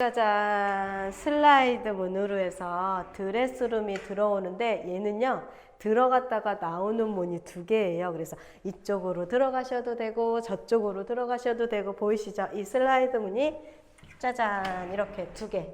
짜잔, 슬라이드 문으로 해서 드레스룸이 들어오는데 얘는요 들어갔다가 나오는 문이 두 개예요. 그래서 이쪽으로 들어가셔도 되고 저쪽으로 들어가셔도 되고, 보이시죠? 이 슬라이드 문이 짜잔 이렇게 두 개.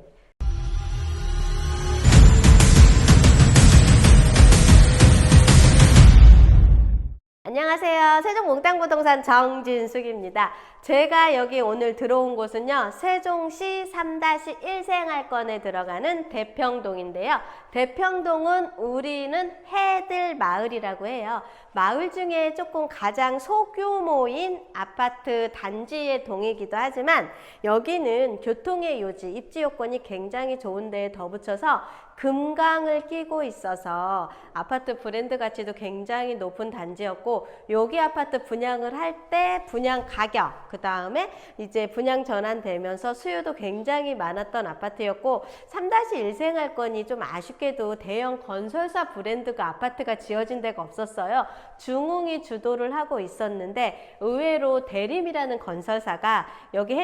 안녕하세요. 세종몽땅부동산 정진숙입니다. 제가 여기 오늘 들어온 곳은요, 세종시 3-1 생활권에 들어가는 대평동인데요. 대평동은 우리는 해들 마을이라고 해요. 마을 중에 조금 가장 소규모인 아파트 단지의 동이기도 하지만, 여기는 교통의 요지, 입지 요건이 굉장히 좋은 데에 덧붙여서 금강을 끼고 있어서 아파트 브랜드 가치도 굉장히 높은 단지였고, 여기 아파트 분양을 할 때 분양 가격, 그 다음에 이제 분양 전환되면서 수요도 굉장히 많았던 아파트였고, 3-1 생활권이 좀 아쉽게도 대형 건설사 브랜드가 아파트가 지어진 데가 없었어요. 중흥이 주도를 하고 있었는데, 의외로 대림이라는 건설사가 여기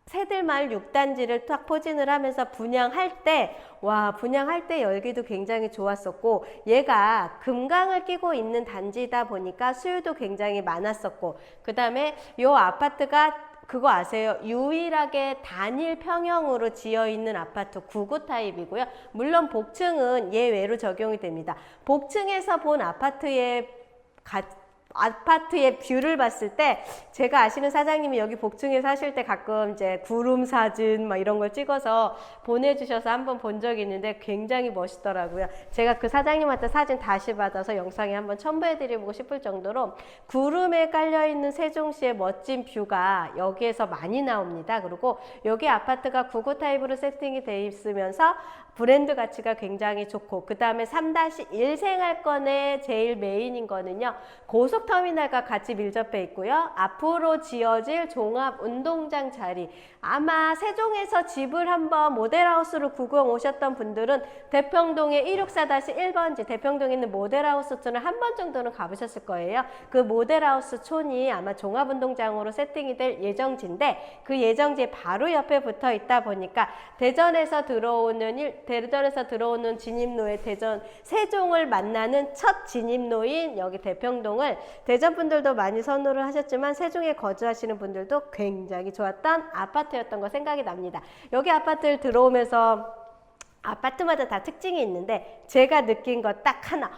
새들마을 6단지를 딱 포진을 하면서 분양할 때, 분양할 때 열기도 굉장히 좋았었고, 얘가 금강을 끼고 있는 단지다 보니까 수요도 굉장히 많았었고, 그 다음에 이 아파트가 그거 아세요? 유일하게 단일 평형으로 지어 있는 아파트 9구 타입이고요. 물론 복층은 예외로 적용이 됩니다. 복층에서 본 아파트의 뷰를 봤을 때, 제가 아시는 사장님이 여기 복층에 사실 때 가끔 이제 구름 사진 막 이런 걸 찍어서 보내주셔서 한번 본 적이 있는데 굉장히 멋있더라고요. 제가 그 사장님한테 사진 다시 받아서 영상에 한번 첨부해드리고 싶을 정도로 구름에 깔려있는 세종시의 멋진 뷰가 여기에서 많이 나옵니다. 그리고 여기 아파트가 9구 타입으로 세팅이 돼 있으면서 브랜드 가치가 굉장히 좋고, 그 다음에 3-1 생활권의 제일 메인인 거는요, 고속터미널과 같이 밀접해 있고요. 앞으로 지어질 종합운동장 자리, 아마 세종에서 집을 한번 모델하우스로 구경 오셨던 분들은 대평동의 164-1번지 대평동에 있는 모델하우스촌을 한 번 정도는 가보셨을 거예요. 그 모델하우스 촌이 아마 종합운동장으로 세팅이 될 예정지인데, 그 예정지 바로 옆에 붙어 있다 보니까 대전에서 들어오는 진입로에 세종을 만나는 첫 진입로인 여기 대평동을 대전 분들도 많이 선호를 하셨지만, 세종에 거주하시는 분들도 굉장히 좋았던 아파트였던 거 생각이 납니다. 여기 아파트를 들어오면서 아파트마다 다 특징이 있는데, 제가 느낀 거 딱 하나.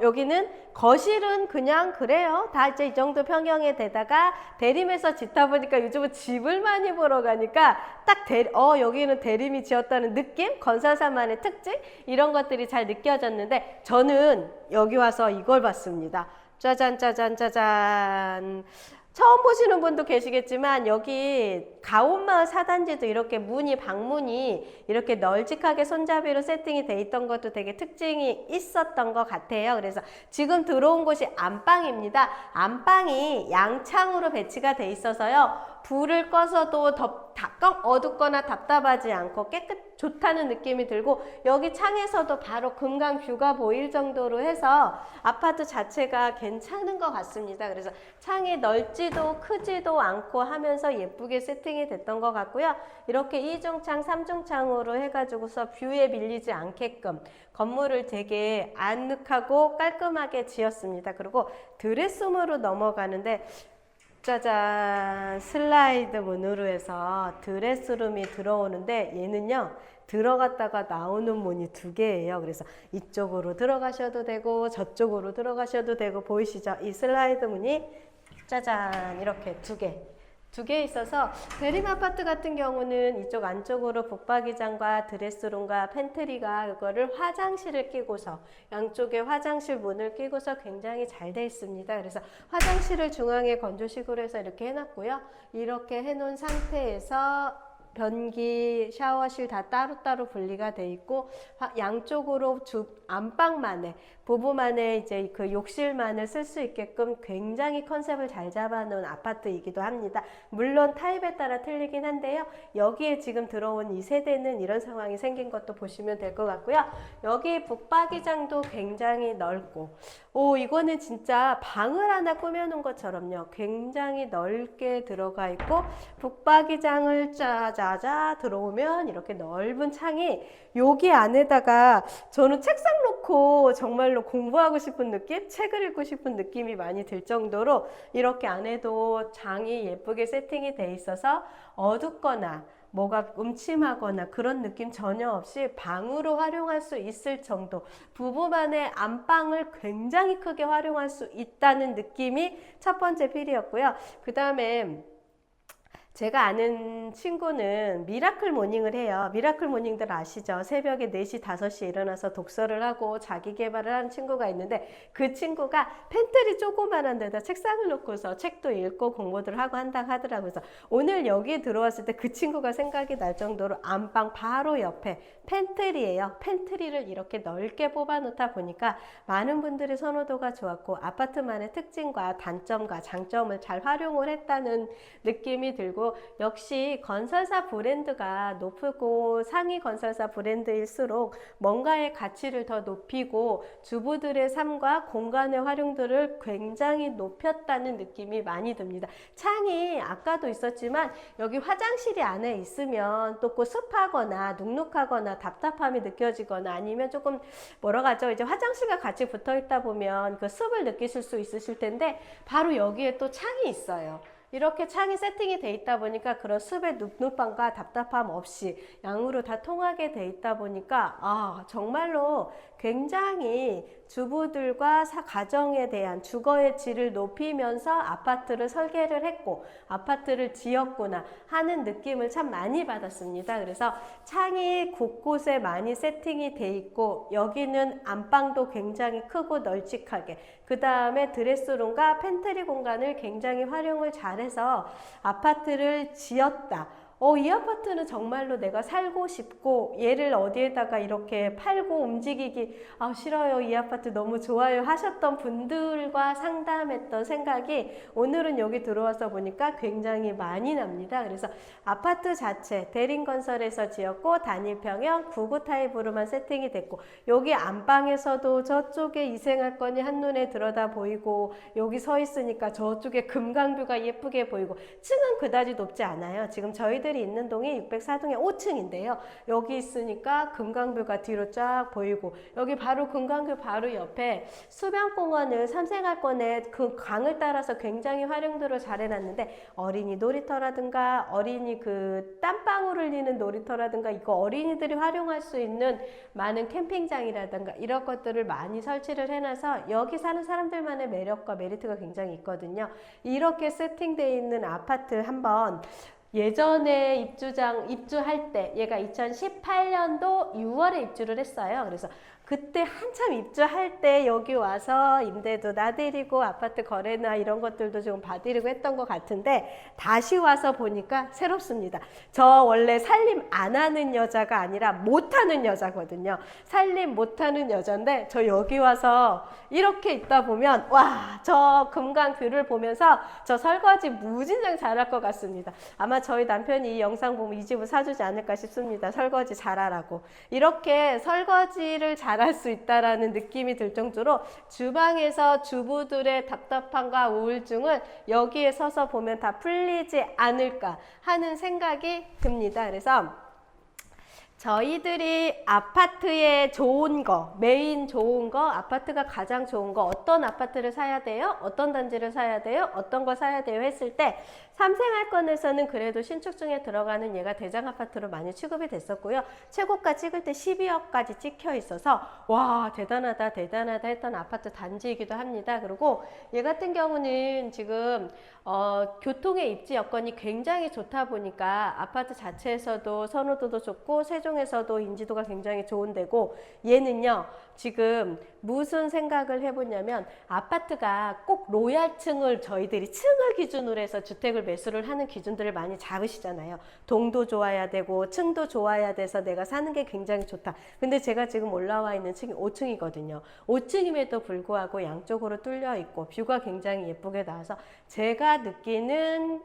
여기는 거실은 그냥 그래요. 다 이제 이 정도 평형에 되다가 대림에서 짓다 보니까 요즘은 집을 많이 보러 가니까 딱 여기는 대림이 지었다는 느낌? 건설사만의 특징? 이런 것들이 잘 느껴졌는데, 저는 여기 와서 이걸 봤습니다. 짜잔 짜잔 짜잔. 처음 보시는 분도 계시겠지만, 여기 가온마을 4단지도 이렇게 방문이 이렇게 널찍하게 손잡이로 세팅이 돼 있던 것도 되게 특징이 있었던 것 같아요. 그래서 지금 들어온 곳이 안방입니다. 안방이 양창으로 배치가 돼 있어서요, 불을 꺼서도 어둡거나 답답하지 않고 좋다는 느낌이 들고, 여기 창에서도 바로 금강 뷰가 보일 정도로 해서 아파트 자체가 괜찮은 것 같습니다. 그래서 창이 넓지도 크지도 않고 하면서 예쁘게 세팅이 됐던 것 같고요. 이렇게 2중창, 3중창으로 해가지고서 뷰에 밀리지 않게끔 건물을 되게 아늑하고 깔끔하게 지었습니다. 그리고 드레스룸으로 넘어가는데, 짜잔, 슬라이드 문으로 해서 드레스룸이 들어오는데, 얘는요 들어갔다가 나오는 문이 두 개예요. 그래서 이쪽으로 들어가셔도 되고 저쪽으로 들어가셔도 되고, 보이시죠? 이 슬라이드 문이 짜잔 이렇게 두 개 있어서, 대림 아파트 같은 경우는 이쪽 안쪽으로 북박이장과 드레스룸과 팬트리가 그거를 화장실을 끼고서, 양쪽에 화장실 문을 끼고서 굉장히 잘 돼 있습니다. 그래서 화장실을 중앙에 건조식으로 해서 이렇게 해놨고요. 이렇게 해놓은 상태에서 변기, 샤워실 다 따로따로 분리가 돼 있고, 양쪽으로 안방만에 부부만의 이제 그 욕실만을 쓸 수 있게끔 굉장히 컨셉을 잘 잡아놓은 아파트이기도 합니다. 물론 타입에 따라 틀리긴 한데요. 여기에 지금 들어온 이 세대는 이런 상황이 생긴 것도 보시면 될 것 같고요. 여기 북박이장도 굉장히 넓고, 오, 이거는 진짜 방을 하나 꾸며놓은 것처럼요. 굉장히 넓게 들어가 있고, 북박이장을 짜자자 들어오면 이렇게 넓은 창이 여기 안에다가 저는 책상 놓고 정말로 공부하고 싶은 느낌? 책을 읽고 싶은 느낌이 많이 들 정도로 이렇게 안에도 장이 예쁘게 세팅이 돼 있어서 어둡거나 뭐가 음침하거나 그런 느낌 전혀 없이 방으로 활용할 수 있을 정도, 부부만의 안방을 굉장히 크게 활용할 수 있다는 느낌이 첫 번째 필이었고요. 그 다음에 제가 아는 친구는 미라클 모닝을 해요. 미라클 모닝들 아시죠? 새벽에 4시, 5시에 일어나서 독서를 하고 자기 개발을 하는 친구가 있는데, 그 친구가 팬트리 조그만한 데다 책상을 놓고서 책도 읽고 공부를 하고 한다고 하더라고요. 그래서 오늘 여기에 들어왔을 때 그 친구가 생각이 날 정도로 안방 바로 옆에 팬트리예요. 팬트리를 이렇게 넓게 뽑아 놓다 보니까 많은 분들이 선호도가 좋았고, 아파트만의 특징과 단점과 장점을 잘 활용을 했다는 느낌이 들고, 역시 건설사 브랜드가 높고 상위 건설사 브랜드일수록 뭔가의 가치를 더 높이고 주부들의 삶과 공간의 활용도를 굉장히 높였다는 느낌이 많이 듭니다. 창이 아까도 있었지만 여기 화장실이 안에 있으면 또 습하거나 눅눅하거나 답답함이 느껴지거나 아니면 조금 뭐라고 하죠? 이제 화장실과 같이 붙어 있다 보면 그 습을 느끼실 수 있으실 텐데, 바로 여기에 또 창이 있어요. 이렇게 창이 세팅이 돼 있다 보니까 그런 습의 눅눅함과 답답함 없이 양으로 다 통하게 돼 있다 보니까 정말로 굉장히 주부들과 가정에 대한 주거의 질을 높이면서 아파트를 설계를 했고 아파트를 지었구나 하는 느낌을 참 많이 받았습니다. 그래서 창이 곳곳에 많이 세팅이 돼 있고, 여기는 안방도 굉장히 크고 널찍하게, 그 다음에 드레스룸과 팬트리 공간을 굉장히 활용을 잘해서 아파트를 지었다. 이 아파트는 정말로 내가 살고 싶고, 얘를 어디에다가 이렇게 팔고 움직이기 싫어요, 이 아파트 너무 좋아요 하셨던 분들과 상담했던 생각이 오늘은 여기 들어와서 보니까 굉장히 많이 납니다. 그래서 아파트 자체 대림건설에서 지었고 단일평형 9구 타입으로만 세팅이 됐고, 여기 안방에서도 저쪽에 이생활권이 한눈에 들여다 보이고, 여기 서 있으니까 저쪽에 금강뷰가 예쁘게 보이고, 층은 그다지 높지 않아요. 지금 저희들이 있는 동이 604동의 5층인데요. 여기 있으니까 금강뷰가 뒤로 쫙 보이고, 여기 바로 금강뷰 바로 옆에 수변공원을 삼생활권에 그 강을 따라서 굉장히 활용도를 잘 해놨는데, 어린이 놀이터라든가 어린이 그 땀방울 흘리는 놀이터라든가 이거 어린이들이 활용할 수 있는 많은 캠핑장이라든가 이런 것들을 많이 설치를 해놔서 여기 사는 사람들만의 매력과 메리트가 굉장히 있거든요. 이렇게 세팅되어 있는 아파트 한번, 예전에 입주할 때, 얘가 2018년도 6월에 입주를 했어요. 그래서 그때 한참 입주할 때 여기 와서 임대도 나드리고 아파트 거래나 이런 것들도 좀 봐드리고 했던 것 같은데, 다시 와서 보니까 새롭습니다. 저 원래 살림 안 하는 여자가 아니라 못하는 여자거든요. 살림 못하는 여잔데, 저 여기 와서 이렇게 있다 보면 저 금강뷰를 보면서 저 설거지 무진장 잘할 것 같습니다. 아마 저희 남편이 이 영상 보면 이 집을 사주지 않을까 싶습니다. 설거지 잘하라고. 이렇게 설거지를 잘할 수 있다라는 느낌이 들 정도로 주방에서 주부들의 답답함과 우울증을 여기에 서서 보면 다 풀리지 않을까 하는 생각이 듭니다. 그래서 저희들이 아파트에 좋은 거, 메인 좋은 거, 아파트가 가장 좋은 거, 어떤 아파트를 사야 돼요? 어떤 단지를 사야 돼요? 어떤 거 사야 돼요? 했을 때 삼생활권에서는 그래도 신축 중에 들어가는 얘가 대장 아파트로 많이 취급이 됐었고요. 최고가 찍을 때 12억까지 찍혀 있어서 와, 대단하다 대단하다 했던 아파트 단지이기도 합니다. 그리고 얘 같은 경우는 지금 교통의 입지 여건이 굉장히 좋다 보니까 아파트 자체에서도 선호도도 좋고 세종 세종에서도 인지도가 굉장히 좋은 데고, 얘는요 지금 무슨 생각을 해보냐면 아파트가 꼭 로얄층을 저희들이 층을 기준으로 해서 주택을 매수를 하는 기준들을 많이 잡으시잖아요. 동도 좋아야 되고 층도 좋아야 돼서 내가 사는 게 굉장히 좋다. 근데 제가 지금 올라와 있는 층이 5층이거든요. 5층임에도 불구하고 양쪽으로 뚫려 있고 뷰가 굉장히 예쁘게 나와서 제가 느끼는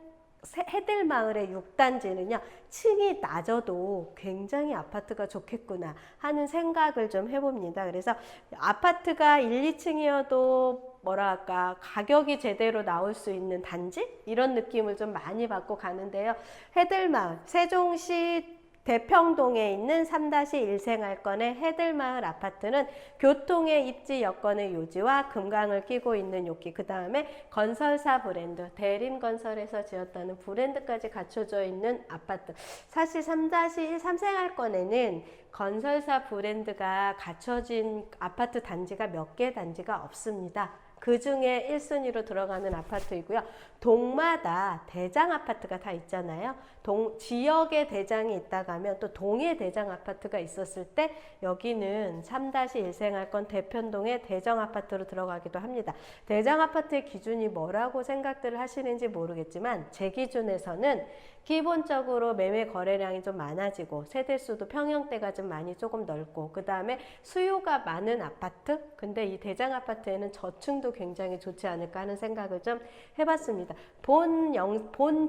해들마을의 6단지는요 층이 낮아도 굉장히 아파트가 좋겠구나 하는 생각을 좀 해봅니다. 그래서 아파트가 1, 2층이어도 뭐랄까 가격이 제대로 나올 수 있는 단지 이런 느낌을 좀 많이 받고 가는데요. 해들마을 세종시 대평동에 있는 3-1 생활권의 해들마을 아파트는 교통의 입지 여건의 요지와 금강을 끼고 있는 요기, 그 다음에 건설사 브랜드, 대림건설에서 지었다는 브랜드까지 갖춰져 있는 아파트. 사실 3-1 3생활권에는 건설사 브랜드가 갖춰진 아파트 단지가 몇 개 단지가 없습니다. 그 중에 1순위로 들어가는 아파트이고요. 동마다 대장 아파트가 다 있잖아요. 지역의 대장이 있다가 하면 또 동의 대장 아파트가 있었을 때 여기는 3-1 생활권 대편동의 대장 아파트로 들어가기도 합니다. 대장 아파트의 기준이 뭐라고 생각들을 하시는지 모르겠지만 제 기준에서는 기본적으로 매매 거래량이 좀 많아지고 세대수도 평형대가 좀 많이 조금 넓고 그 다음에 수요가 많은 아파트, 근데 이 대장 아파트에는 저층도 굉장히 좋지 않을까 하는 생각을 좀 해봤습니다. 본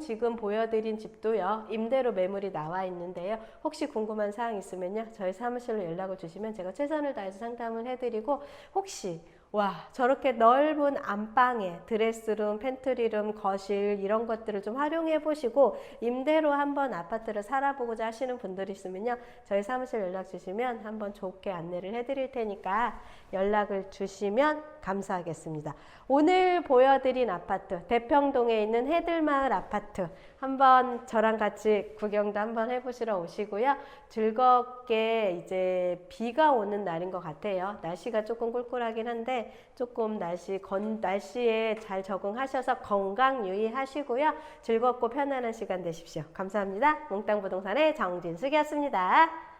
지금 보여드린 집도요 임대로 매물이 나와 있는데요. 혹시 궁금한 사항 있으면요 저희 사무실로 연락을 주시면 제가 최선을 다해서 상담을 해드리고, 혹시 와 저렇게 넓은 안방에 드레스룸, 팬트리룸, 거실 이런 것들을 좀 활용해 보시고 임대로 한번 아파트를 살아보고자 하시는 분들이 있으면요 저희 사무실 연락 주시면 한번 좋게 안내를 해드릴 테니까 연락을 주시면 감사하겠습니다. 오늘 보여드린 아파트 대평동에 있는 해들마을 아파트 한번 저랑 같이 구경도 한번 해보시러 오시고요. 즐겁게 이제 비가 오는 날인 것 같아요. 날씨가 조금 꿀꿀하긴 한데 조금 날씨에 잘 적응하셔서 건강 유의하시고요. 즐겁고 편안한 시간 되십시오. 감사합니다. 몽땅 부동산의 정진숙이었습니다.